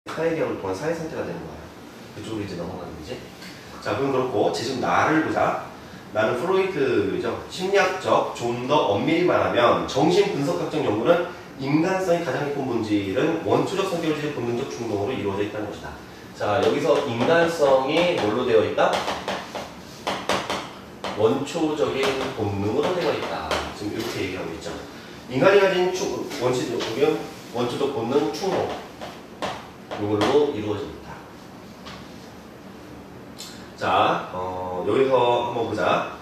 사회개혁을 통한 사회상태가 되는 거야. 그쪽으로 이제 넘어가는 거지. 자, 그럼 그렇고 지금 나를 보자. 나는 프로이트죠. 심리학적, 좀 더 엄밀히 말하면 정신분석학적 연구는 인간성의 가장 깊은 본질은 원초적 성격을 지닌 본능적 충동으로 이루어져 있다는 것이다. 자, 여기서 인간성이 뭘로 되어 있다? 원초적인 본능으로 되어 있다. 지금 이렇게 얘기하고 있죠. 인간이 가진 원초적 본능 충동, 이걸로 이루어집니다. 자, 여기서 한번 보자.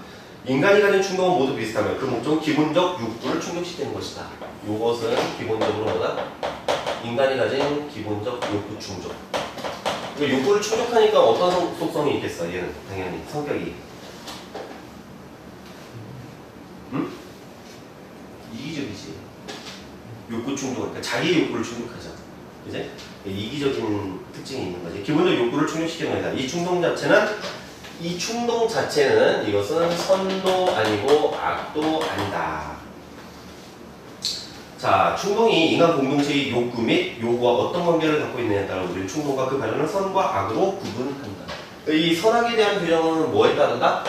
인간이 가진 충동은 모두 비슷하며 그 목적은 기본적 욕구를 충족시키는 것이다. 이것은 기본적으로 뭐다? 인간이 가진 기본적 욕구 충족. 욕구를 충족하니까 어떤 속성이 있겠어? 얘는 당연히 성격이 이기적이지. 욕구 충족, 그러니까 자기 욕구를 충족하죠. 그지? 이기적인 특징이 있는 거지. 기본적 욕구를 충족시키는 거다. 이 충동 자체는 이것은 선도 아니고 악도 아니다. 자, 충동이 인간 공동체의 욕구 및 요구와 어떤 관계를 갖고 있느냐에 따라 우리는 충동과 그 발현을 선과 악으로 구분한다. 이 선악에 대한 규정은 뭐에 따른다?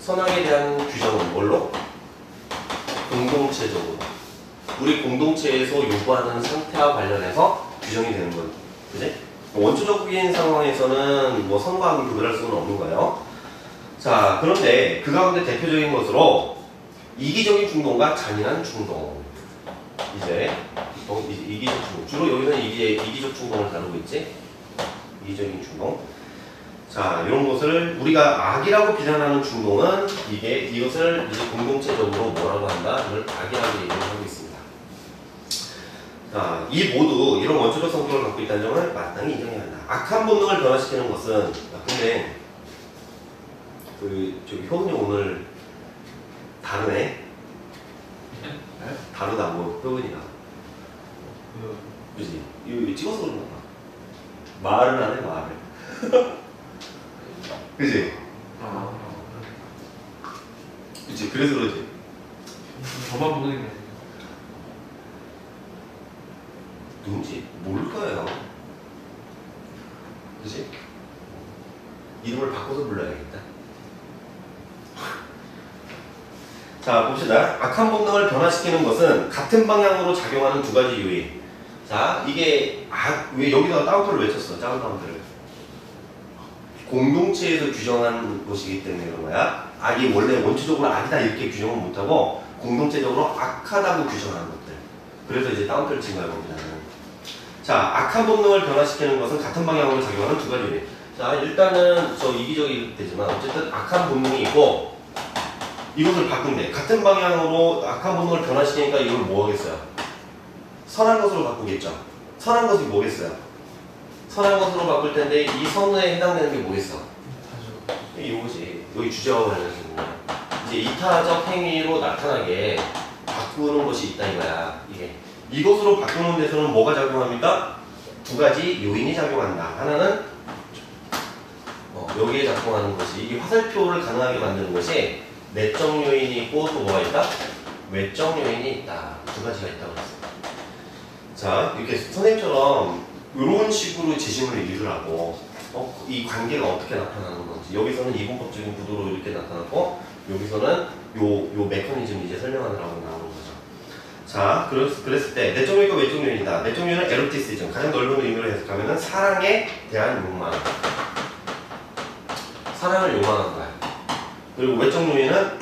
선악에 대한 규정은 뭘로? 공동체적으로. 우리 공동체에서 요구하는 상태와 관련해서 규정이 되는 거예요. 그지? 원초적인 상황에서는 뭐 선과 악을 구별할 수는 없는 거예요. 자, 그런데 그 가운데 대표적인 것으로 이기적인 충동과 잔인한 충동. 이제 이기적 충동. 주로 여기서는 이기적 충동을 다루고 있지. 이기적인 충동. 자, 이런 것을 우리가 악이라고 비난하는 충동은 이것을 이제 공동체적으로 뭐라고 한다? 이걸 악이라고 얘기를 하고 있습니다. 자, 이 모두 이런 원초적 성격을 갖고 있다는 점을 마땅히 인정해야 한다. 악한 본능을 변화시키는 것은, 근데 저기 효은이 오늘 다르네. 다르다 뭐 효은이가. 그지? 이거 찍어서 그런가 봐. 말을 안 해, 말을. 그지? 그치, 그래서 그러지. 저만 보는 게 아니에요. 누군지 모를 거예요. 그치? 이름을 바꿔서 불러야겠다. 자, 봅시다. 악한 본능을 변화시키는 것은 같은 방향으로 작용하는 두 가지 요인. 자, 이게 왜 여기다가 따옴표를 외쳤어? 작은 따옴표를. 공동체에서 규정한 것이기 때문에 그런 거야. 악이 원래 원초적으로 악이다 이렇게 규정을 못하고 공동체적으로 악하다고 규정하는 것들. 그래서 이제 따옴표를 친 거야, 거기다는. 자, 악한 본능을 변화시키는 것은 같은 방향으로 작용하는 두 가지 요인. 자, 일단은 저 이기적이 되지만 어쨌든 악한 본능이 있고 이것을 바꾼대. 같은 방향으로 악한 본능을 변화시키니까 이걸 뭐 하겠어요? 선한 것으로 바꾸겠죠. 선한 것이 뭐겠어요? 선한 것으로 바꿀 텐데 이 선에 해당되는 게 뭐겠어? 이거지. 여기 주제와 관련해서 이제 이타적 행위로 나타나게 바꾸는 것이 있다 이거야. 이것으로 바꾸는 데서는 뭐가 작용합니까? 두 가지 요인이 작용한다. 하나는 여기에 작용하는 것이 이 화살표를 가능하게 만드는 것이 내적 요인이 있고 또 뭐가 있다? 외적 요인이 있다. 두 가지가 있다고 했습니다. 자, 이렇게 선생님처럼 이런 식으로 지심을 이루라고 이 관계가 어떻게 나타나는 건지 여기서는 이분법적인 구도로 이렇게 나타났고 여기서는 요 메커니즘 이제 설명하느라고 나오는 거죠. 자, 그랬을 때 내적 요인과 외적 요인이다. 내적 요인은 에로티시즘, 가장 넓은 의미로 해석하면 사랑에 대한 욕망, 사랑을 요망한 거야. 그리고 외적 요인은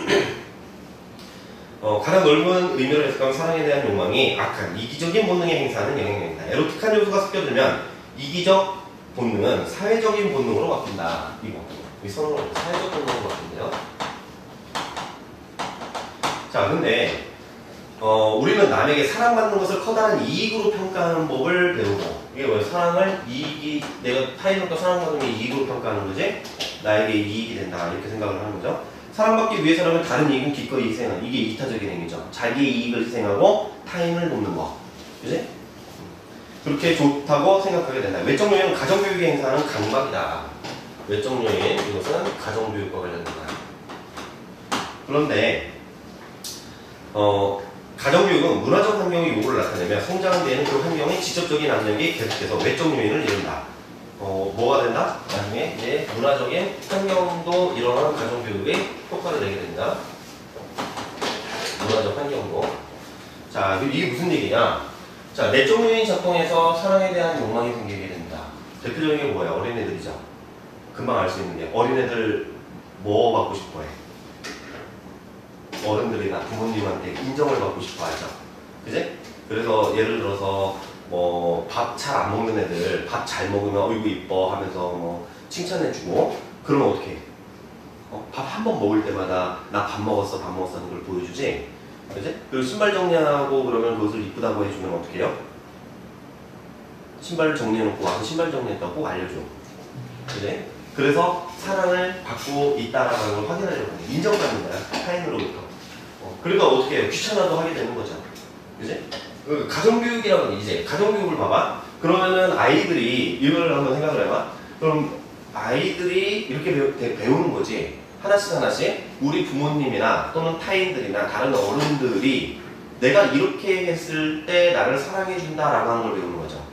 가장 넓은 의미로 해석하면 사랑에 대한 욕망이 악한 이기적인 본능에 행사하는 영향력이다. 에로틱한 요소가 섞여들면 이기적 본능은 사회적인 본능으로 바뀐다. 이 선으로 사회적 본능으로 바뀐대요. 자, 근데 우리는 남에게 사랑받는 것을 커다란 이익으로 평가하는 법을 배우고 이게 뭐야? 사랑을 내가 타인으로부터 사랑받는 게 이익으로 평가하는 거지? 나에게 이익이 된다 이렇게 생각을 하는 거죠. 사랑받기 위해서라면 다른 이익은 기꺼이 희생하는 이게 이타적인 행위죠. 자기의 이익을 희생하고 타인을 돕는 거. 그지? 그렇게 좋다고 생각하게 된다. 외적 요인은 가정교육에 행사하는 강박이다. 외적 요인 이것은 가정교육과 관련된 거야. 그런데 가정교육은 문화적 환경의 요구를 나타내며 성장되는 그 환경의 직접적인 압력이 계속해서 외적 요인을 이룬다. 뭐가 된다? 나중에 이제 문화적인 환경도 일어나는 가정교육의 효과를 내게 된다. 문화적 환경도. 자, 이게 무슨 얘기냐? 자, 내적 요인이 작동해서 사랑에 대한 욕망이 생기게 된다. 대표적인 게 뭐야? 어린애들이죠. 금방 알 수 있는 게 어린애들 뭐 받고 싶어 해? 어른들이나 부모님한테 인정을 받고 싶어 하죠. 그지? 그래서 예를 들어서 뭐 밥 잘 안 먹는 애들 밥 잘 먹으면 어이구 이뻐 하면서 뭐 칭찬해주고 그러면 어떻게 해? 밥 한 번 먹을 때마다 나 밥 먹었어 하는 걸 보여주지? 그지? 그리고 신발 정리하고 그러면 그것을 이쁘다고 해주면 어떻게 해요? 신발을 정리해놓고 와서 신발 정리했다고 꼭 알려줘. 그지? 그래서 사랑을 받고 있다라는 걸 확인하려고 해요. 인정받는 거야. 타인으로부터. 그러니까 어떻게 해요? 귀찮아도 하게 되는 거죠. 그지? 가정교육이라고 이제 가정교육을 봐봐. 그러면은 아이들이 이걸 한번 생각을 해봐. 그럼 아이들이 이렇게 배우는 거지. 하나씩 우리 부모님이나 또는 타인들이나 다른 어른들이 내가 이렇게 했을 때 나를 사랑해준다라고 하는 걸 배우는 거죠.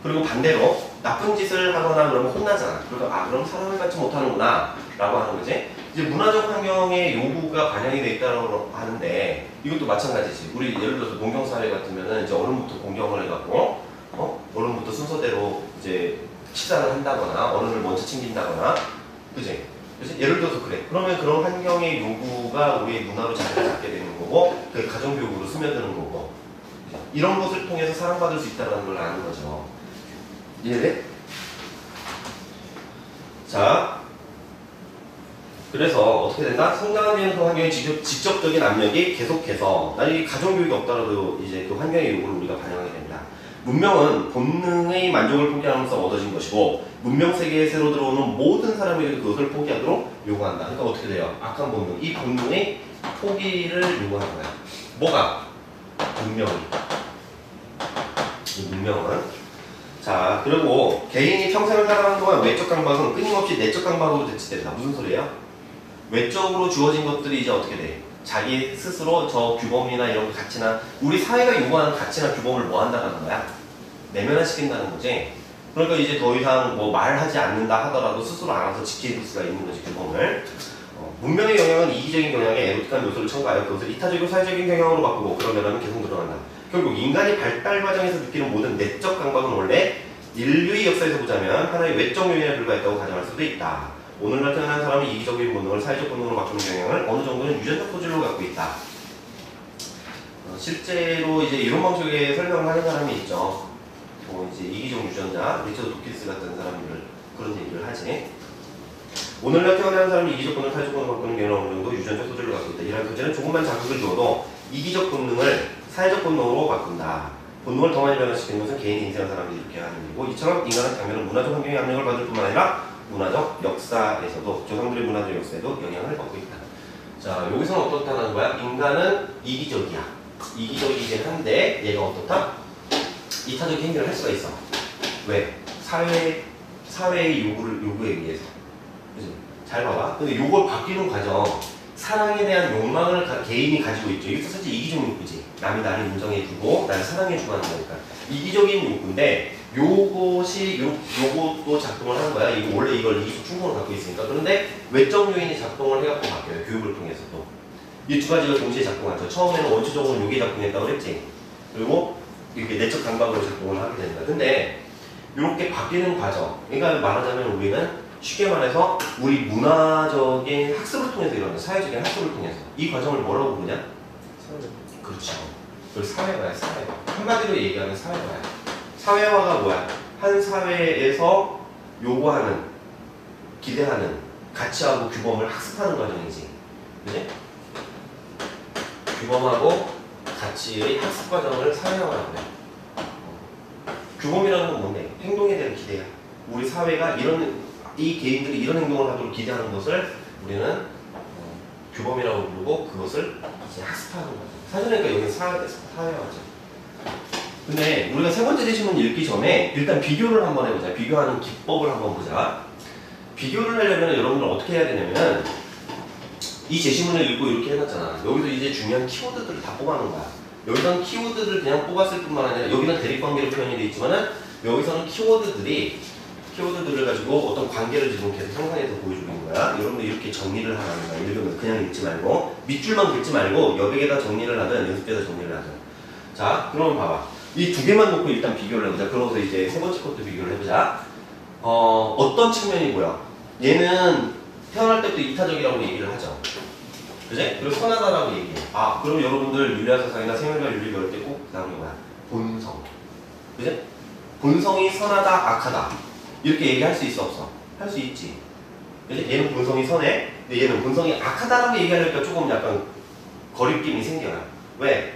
그리고 반대로 나쁜 짓을 하거나 그러면 혼나잖아. 그러니까 그럼 사랑을 받지 못하는구나 라고 하는 거지. 이제 문화적 환경의 요구가 반영이 돼 있다고 하는데 이것도 마찬가지지. 우리 예를 들어서 농경사회 같으면은 이제 어른부터 공경을 해갖고 어른부터 순서대로 이제 식사를 한다거나 어른을 먼저 챙긴다거나 그지? 그치? 예를 들어서 그래. 그러면 그런 환경의 요구가 우리의 문화로 자리를 잡게 되는 거고 그게 가정교육으로 스며드는 거고 이런 것을 통해서 사랑받을 수 있다는 걸 아는 거죠. 이해돼? 자, 그래서 어떻게 된다? 성장하는 그 환경의 직접적인 압력이 계속해서 만약에 가정교육이 없더라도 이제 그 환경의 요구를 우리가 반영하게 됩니다. 문명은 본능의 만족을 포기함으로써 얻어진 것이고 문명 세계에 새로 들어오는 모든 사람에게 그것을 포기하도록 요구한다. 그러니까 어떻게 돼요? 악한 본능, 이 본능의 포기를 요구하는 거야. 뭐가? 문명이. 이 문명은 자, 그리고 개인이 평생을 살아가는 동안 외적 강박은 끊임없이 내적 강박으로 대치된다. 무슨 소리예요? 외적으로 주어진 것들이 이제 어떻게 돼? 자기 스스로 저 규범이나 이런 가치나 우리 사회가 요구하는 가치나 규범을 뭐 한다는 거야? 내면화시킨다는 거지. 그러니까 이제 더 이상 뭐 말하지 않는다 하더라도 스스로 알아서 지킬 수가 있는 거지, 규범을. 문명의 영향은 이기적인 경향에 에로틱한 요소를 첨가하여 그것을 이타적이고 사회적인 경향으로 바꾸고 그러면은 계속 늘어난다. 결국 인간이 발달 과정에서 느끼는 모든 내적 강박은 원래 인류의 역사에서 보자면 하나의 외적 요인에 불과했다고 가정할 수도 있다. 오늘날 태어난 사람은 이기적인 본능을 사회적 본능으로 바꾸는 경향을 어느 정도는 유전적 소질로 갖고 있다. 실제로 이제 이론 방식의 설명을 하는 사람이 있죠. 이제 이기적 유전자, 리처드 도키스 같은 사람들 그런 얘기를 하지. 오늘날 태어난 사람이 이기적 본능을 사회적 본능으로 바꾸는 경향을 어느 정도 유전적 소질로 갖고 있다. 이러한 소질은 조금만 자극을 주어도 이기적 본능을 사회적 본능으로 바꾼다. 본능을 더 많이 변화시키는 것은 개인 인생을 사람들이 이렇게 하는 일이고 이처럼 인간은 당면은 문화적 환경의 압력을 받을 뿐만 아니라 문화적 역사에서도 조상들의 문화적 역사에도 영향을 받고 있다. 자, 여기서는 어떻다는 거야? 인간은 이기적이야. 이기적이긴 한데 얘가 어떻다? 이타적 행위를 할 수가 있어. 왜? 사회의 요구에 의해서. 그치? 잘 봐봐. 근데 요걸 바뀌는 과정, 사랑에 대한 욕망을 개인이 가지고 있죠. 이게 사실 이기적 욕구지. 남이 나를 인정해주고 나를 사랑해주고 하는 거니까. 이기적인 욕구인데 요것도 작동을 하는 거야. 이거 원래 이걸 이기적 충동을 갖고 있으니까. 그런데 외적 요인이 작동을 해갖고 바뀌어요. 교육을 통해서도. 이 두 가지가 동시에 작동하죠. 처음에는 원초적으로 요게 작동했다고 그랬지. 그리고 이렇게 내적 강박으로 작동을 하게 됩니다. 근데 이렇게 바뀌는 과정, 그러니까 말하자면 우리는 쉽게 말해서 우리 문화적인 학습을 통해서 일어나는 사회적인 학습을 통해서 이 과정을 뭐라고 부르냐? 그렇죠. 그걸 사회화야, 사회화. 한마디로 얘기하면 사회화야. 사회화가 뭐야? 한 사회에서 요구하는, 기대하는 가치하고 규범을 학습하는 과정이지. 그지? 규범하고 가치의 학습 과정을 사회화라고 해요. 규범이라는 건 뭔데? 행동에 대한 기대야. 우리 사회가 이 개인들이 이런 행동을 하도록 기대하는 것을 우리는 규범이라고 부르고 그것을 이제 학습하는 거죠. 사실 그러니까 여기 사회화죠. 근데 우리가 세 번째 제시문 읽기 전에 일단 비교를 한번 해보자. 비교하는 기법을 한번 보자. 비교를 하려면 여러분들 어떻게 해야 되냐면 이 제시문을 읽고 이렇게 해놨잖아. 여기서 이제 중요한 키워드들을 다 뽑아놓은 거야. 여기서는 키워드를 그냥 뽑았을 뿐만 아니라 여기는 대립관계로 표현이 되어 있지만은 여기서는 키워드들을 가지고 어떤 관계를 지금 계속 형성해서 보여주고 있는 거야. 여러분들 이렇게 정리를 하라는 거야. 읽으면 그냥 읽지 말고 밑줄만 긋지 말고 여백에다 정리를 하든 연습지에다 정리를 하든. 자, 그러면 봐봐. 이 두 개만 놓고 일단 비교를 해보자. 그러면서 이제 세 번째 것도 비교를 해보자. 어떤 측면이 보여? 얘는 태어날 때부터 이타적이라고 얘기를 하죠. 그지? 그리고 선하다라고 얘기해. 아, 그럼 여러분들 윤리학사상이나 생활과 윤리 배울 때 꼭 나오는 거야. 본성. 그지? 본성이 선하다, 악하다. 이렇게 얘기할 수 있어, 없어? 할 수 있지. 그지? 얘는 본성이 선해. 근데 얘는 본성이 악하다라고 얘기하려니까 조금 약간 거리낌이 생겨요. 왜?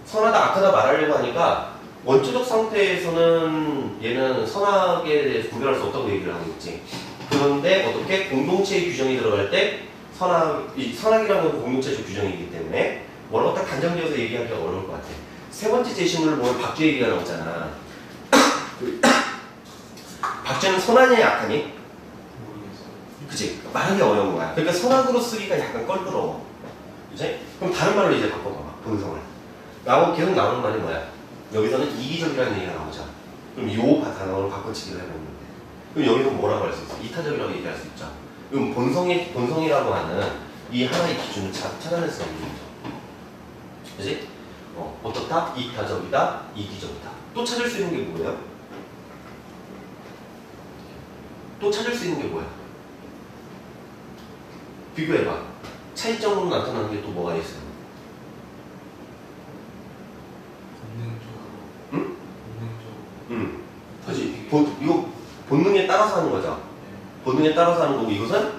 선하다, 악하다 말하려고 하니까 원초적 상태에서는 얘는 선악에 대해서 구별할 수 없다고 얘기를 하고 있지. 그런데 어떻게 공동체의 규정이 들어갈 때 선악이라는 건 공동체적 규정이기 때문에 뭐라고 딱 단정지어서 얘기하기가 어려울 것 같아. 세 번째 제시문을 보면 박쥐 얘기가 나오잖아. 박쥐는 선하냐 악하니? 모르겠어요. 그치? 말하기 어려운 거야. 그러니까 선악으로 쓰기가 약간 껄끄러워. 그치? 그럼 다른 말로 이제 바꿔봐봐. 본성을. 계속 나오는 말이 뭐야? 여기서는 이기적이라는 얘기가 나오죠. 그럼 요 단어로 바꿔치기를 해보는 건데. 그럼 여기서 뭐라고 할 수 있어? 이타적이라고 얘기할 수 있죠. 그럼 본성이라고 하는 이 하나의 기준을 찾아낼 수 있는 거죠. 그치? 어떻다? 이타적이다, 이기적이다. 또 찾을 수 있는 게 뭐예요? 또 찾을 수 있는 게 뭐야? 비교해봐. 차이점으로 나타나는 게 또 뭐가 있어요? 본능적으로. 응? 본능적으로. 그치? 이거 본능에 따라서 하는 거죠. 본능에 따라서 하는 거고 이것은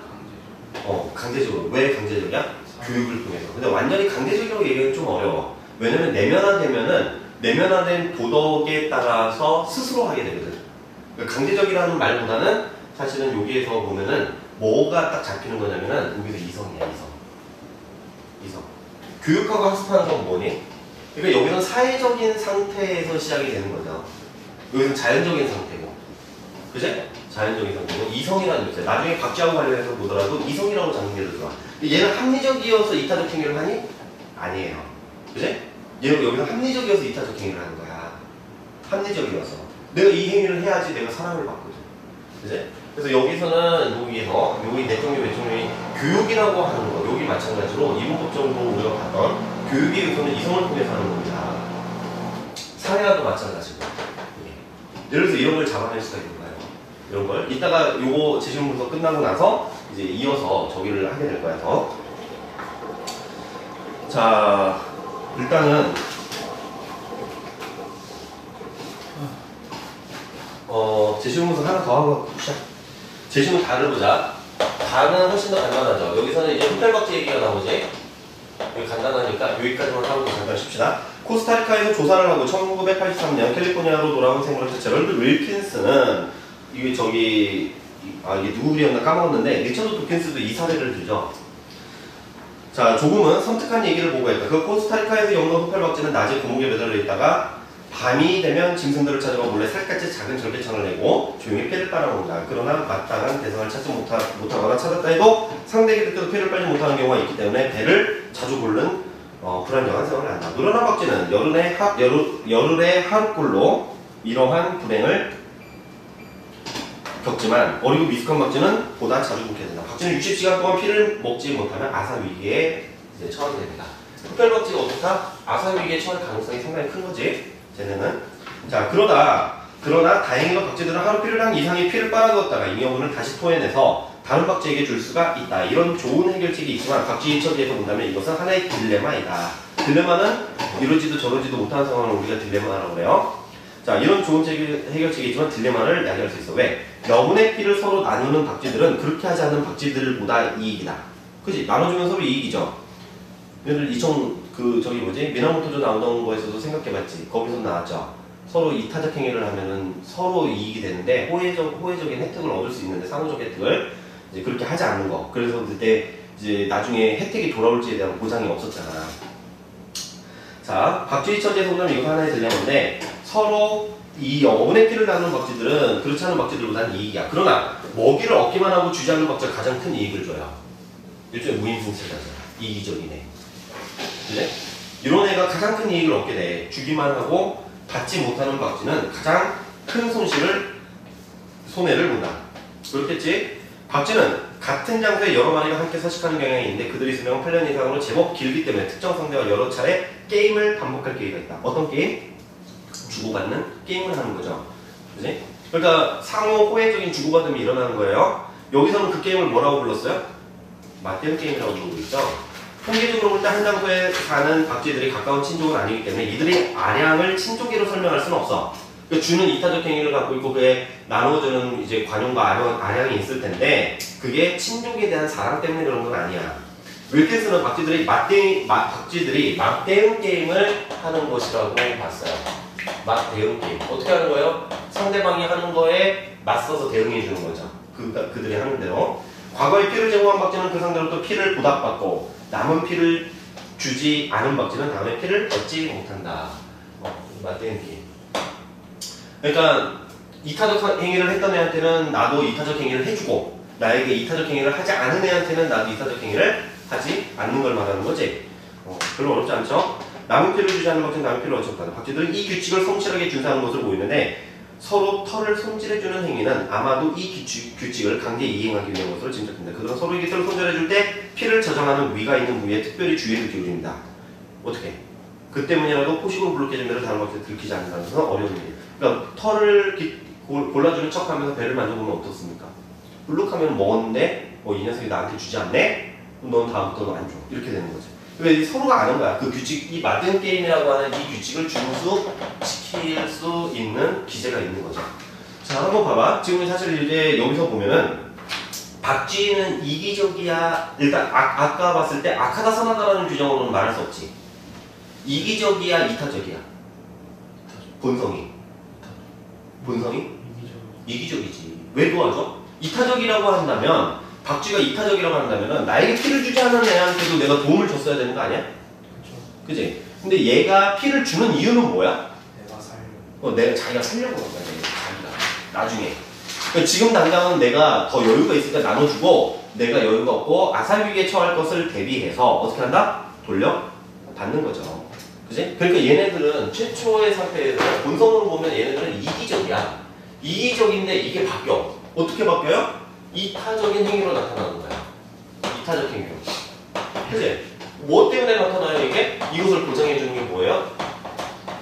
강제적으로. 왜 강제적이야? 교육을 통해서. 근데 완전히 강제적이라고 얘기하기는 좀 어려워. 왜냐면 내면화된 도덕에 따라서 스스로 하게 되거든. 그러니까 강제적이라는 말보다는 사실은 여기에서 보면은 뭐가 딱 잡히는 거냐면은 여기서 이성이야, 이성. 교육하고 학습하는 건 뭐니? 그러니까 여기서는 사회적인 상태에서 시작이 되는 거죠. 여기서는 자연적인 상태고. 그지? 자연적인 상태고. 이성이라는 게 있어요. 나중에 박쥐하고 관련해서 보더라도 이성이라고 잡는 게 더 좋아. 얘는 합리적이어서 이타적 행위를 하니? 아니에요. 그지? 얘는 여기서 합리적이어서 이타적 행위를 하는 거야. 합리적이어서. 내가 이 행위를 해야지 내가 사랑을 받거든. 그지? 그래서 여기서는 여기 내적류, 외적류의 교육이라고 하는 거, 여기 마찬가지로 이분법적으로 우리가 봤던 교육의 요소는 이성을 통해서 하는 겁니다. 사회와도 마찬가지고. 예를 들어서 이런 걸 잡아낼 수가 있는 거예요. 이런 걸. 이따가 요거 제시문 분석 끝나고 나서 이제 이어서 저기를 하게 될 거야, 더. 자, 일단은 제시문 분석 하나 더 하고 시작. 제시문 다를 보자. 다는 훨씬 더 간단하죠. 여기서는 이제 흡혈박쥐 얘기가 나오지. 여기 간단하니까 여기까지만 하고 잠깐 쉽시다. 코스타리카에서 조사를 하고 1983년 캘리포니아로 돌아온 생물학자 제럴드 윌킨스는 이게 이게 누구 글이었나 까먹었는데 리처드 도킨스도 이 사례를 들죠. 자, 조금은 섬뜩한 얘기를 보고 했다. 그 코스타리카에서 영노 흡혈박쥐는 낮에 고목에 매달려 있다가 밤이 되면 짐승들을 찾아가 몰래 살갗에 작은 절개창을 내고 조용히 피를 빨아먹는다. 그러나 마땅한 대상을 찾지 못하거나 찾았다 해도 상대에게 듣고도 피를 빨지 못하는 경우가 있기 때문에 배를 자주 고르는 불안정한 생활을 한다. 노련한 박쥐는 열흘의 하루꼴로 이러한 불행을 겪지만 어리고 미숙한 박쥐는 보다 자주 굶게 된다. 박쥐는 60시간 동안 피를 먹지 못하면 아사위기에 처하게 됩니다. 흡혈박쥐가 어떻다? 아사위기에 처할 가능성이 상당히 큰 거지. 쟤네는. 자, 그러나 다행히도 박쥐들은 하루 필요량 이상의 피를 빨아두었다가 이 여분을 다시 토해내서 다른 박쥐에게 줄 수가 있다. 이런 좋은 해결책이 있지만 박쥐의 처지에서 본다면 이것은 하나의 딜레마이다. 딜레마는 이러지도 저러지도 못하는 상황을 우리가 딜레마라고 그래요. 자, 이런 좋은 해결책이 있지만 딜레마를 야기할 수 있어. 왜? 여분의 피를 서로 나누는 박쥐들은 그렇게 하지 않는 박쥐들보다 이익이다. 그지? 나눠주면 서로 이익이죠. 얘들 미나모토조 나오던 거에서도 생각해봤지. 거기서 나왔죠. 서로 이타적 행위를 하면은 서로 이익이 되는데 호혜적인 혜택을 얻을 수 있는데 상호적 혜택을 이제 그렇게 하지 않는 거. 그래서 그때 이제 나중에 혜택이 돌아올지에 대한 보장이 없었잖아. 자, 박쥐의 처지에서 보면 이거 하나의 딜레마인데 서로 이 여분의 피를 나누는 박쥐들은 그렇지 않은 박쥐들보다는 이익이야. 그러나 먹이를 얻기만 하고 주지 않는 박쥐가 가장 큰 이익을 줘요. 일종의 무임승차자잖아. 이기적이네. 그래? 이런 애가 가장 큰 이익을 얻게 돼. 주기만 하고 받지 못하는 박쥐는 가장 큰 손해를 본다. 그렇겠지? 박쥐는 같은 장소에 여러 마리가 함께 서식하는 경향이 있는데 그들의 수명은 8년 이상으로 제법 길기 때문에 특정 상대와 여러 차례 게임을 반복할 기회가 있다. 어떤 게임? 주고받는 게임을 하는 거죠. 그지? 그러니까 상호 호혜적인 주고받음이 일어나는 거예요. 여기서는 그 게임을 뭐라고 불렀어요? 맞대응 게임이라고 부르고 있죠. 통계적으로 볼 때 한 장소에 사는 박쥐들이 가까운 친족은 아니기 때문에 이들의 아량을 친족계로 설명할 수는 없어. 그러니까 주는 이타적 행위를 갖고 있고 그게 나눠주는 이제 관용과 아량이 있을 텐데 그게 친족에 대한 사랑 때문에 그런 건 아니야. 윌킨스는 박쥐들이 맞대응 게임을 하는 것이라고 봤어요. 맞대응 게임. 어떻게 하는 거예요? 상대방이 하는 거에 맞서서 대응해 주는 거죠. 그들이 하는 대로. 과거에 피를 제공한 박쥐는 그 상대로부터 피를 보답받고 남은 피를 주지 않은 박쥐는 다음에 피를 얻지 못한다. 맞대응 게임. 그러니까 이타적 행위를 했던 애한테는 나도 이타적 행위를 해주고 나에게 이타적 행위를 하지 않은 애한테는 나도 이타적 행위를 하지 않는 걸 말하는 거지. 별로 어렵지 않죠? 남은 피를 주지 않는 박쥐는 남은 피를 얻지 못한다. 박쥐들은 이 규칙을 성실하게 준수하는 것으로 보이는데 서로 털을 손질해주는 행위는 아마도 이 규칙을 강제 이행하기 위한 것으로 짐작됩니다. 그들은 서로에게 털을 손질해줄 때 피를 저장하는 위가 있는 부위에 특별히 주의를 기울입니다. 어떻게? 그 때문이라도 포식으로 블록해진 배를 다른 박쥐에 들키지 않는다는 것은 어려운 일이에요. 그러니까 털을 골라주는 척하면서 배를 만져보면 어떻습니까? 블록하면 먹었는데 이 녀석이 나한테 주지 않네? 그럼 넌 다음부터는 안 줘. 이렇게 되는 거지. 왜 서로가 아는 거야. 그 규칙, 이 맞대응 게임이라고 하는 이 규칙을 준수시킬 수 있는 기제가 있는 거죠. 자, 한번 봐봐. 지금 사실 이제 여기서 보면은 박쥐는 이기적이야. 일단 아까 봤을 때 악하다 선하다라는 규정으로는 말할 수 없지. 이기적이야, 이타적이야. 본성이. 이기적이지. 왜 도와줘? 이타적이라고 한다면 박쥐가 이타적이라고 한다면은 나에게 피를 주지 않은 애한테도 내가 도움을 줬어야 되는 거 아니야? 그쵸. 그지? 근데 얘가 피를 주는 이유는 뭐야? 내가 살려. 내가 자기가 살려고 그런 거야. 자기가 나중에. 그러니까 지금 당장은 내가 더 여유가 있을 때 나눠주고 내가 여유가 없고 아사위기에 처할 것을 대비해서 어떻게 한다? 돌려 받는 거죠. 그지? 그러니까 얘네들은 최초의 상태에서 본성으로 보면 얘네들은 이기적이야. 이기적인데 이게 바뀌어. 어떻게 바뀌어요? 이타적인 행위로 나타나는 거야. 이타적 행위로. 그치? 뭐 때문에 나타나요, 이게? 이것을 보장해주는 게 뭐예요?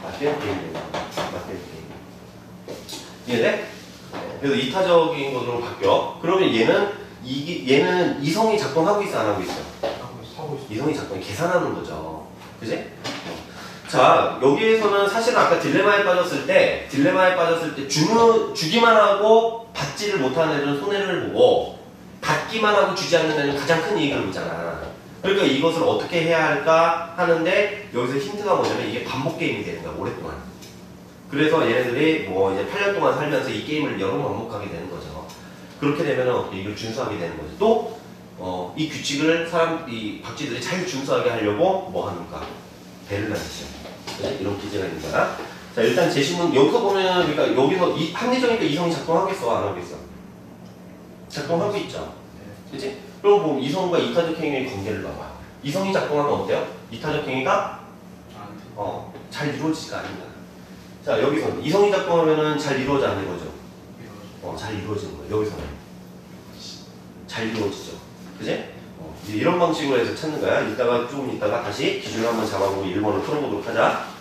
맞대응 게임이에요. 맞대응 게임. 이해돼? 그래서 이타적인 것으로 바뀌어. 그러면 얘는 이성이 작동하고 있어, 안 하고 있어? 하고 있어. 이성이 계산하는 거죠. 그치? 자, 여기에서는 사실은 아까 딜레마에 빠졌을 때 주기만 하고 받지를 못하는 애들은 손해를 보고 받기만 하고 주지 않는 애는 가장 큰 이익을 보잖아. 그러니까 이것을 어떻게 해야 할까 하는데 여기서 힌트가 뭐냐면 이게 반복 게임이 되는 거야, 오랫동안. 그래서 얘네들이 이제 8년 동안 살면서 이 게임을 여러 번 반복하게 되는 거죠. 그렇게 되면은 이걸 준수하게 되는 거죠. 또 이 규칙을 이 박쥐들이 잘 준수하게 하려고 뭐 하는가? 배를 만드죠. 이런 기제가 있는 거야. 자, 일단 제시문 여기서 보면 그러니까 여기서 합리적이니까 이성이 작동하겠어, 안 하겠어? 작동하고 있죠. 그치? 그럼 뭐 이성과 이타적 행위의 관계를 봐봐. 이성이 작동하면 어때요? 이타적 행위가 잘 이루어지지가 않는다. 자, 여기서 이성이 작동하면은 잘 이루어져 안 이루어져? 잘 이루어지는 거예요. 여기서는 잘 이루어지죠. 그치? 이제 이런 방식으로 해서 찾는 거야. 조금 있다가 다시 기준을 한번 잡아보고 1번을 풀어보도록 하자.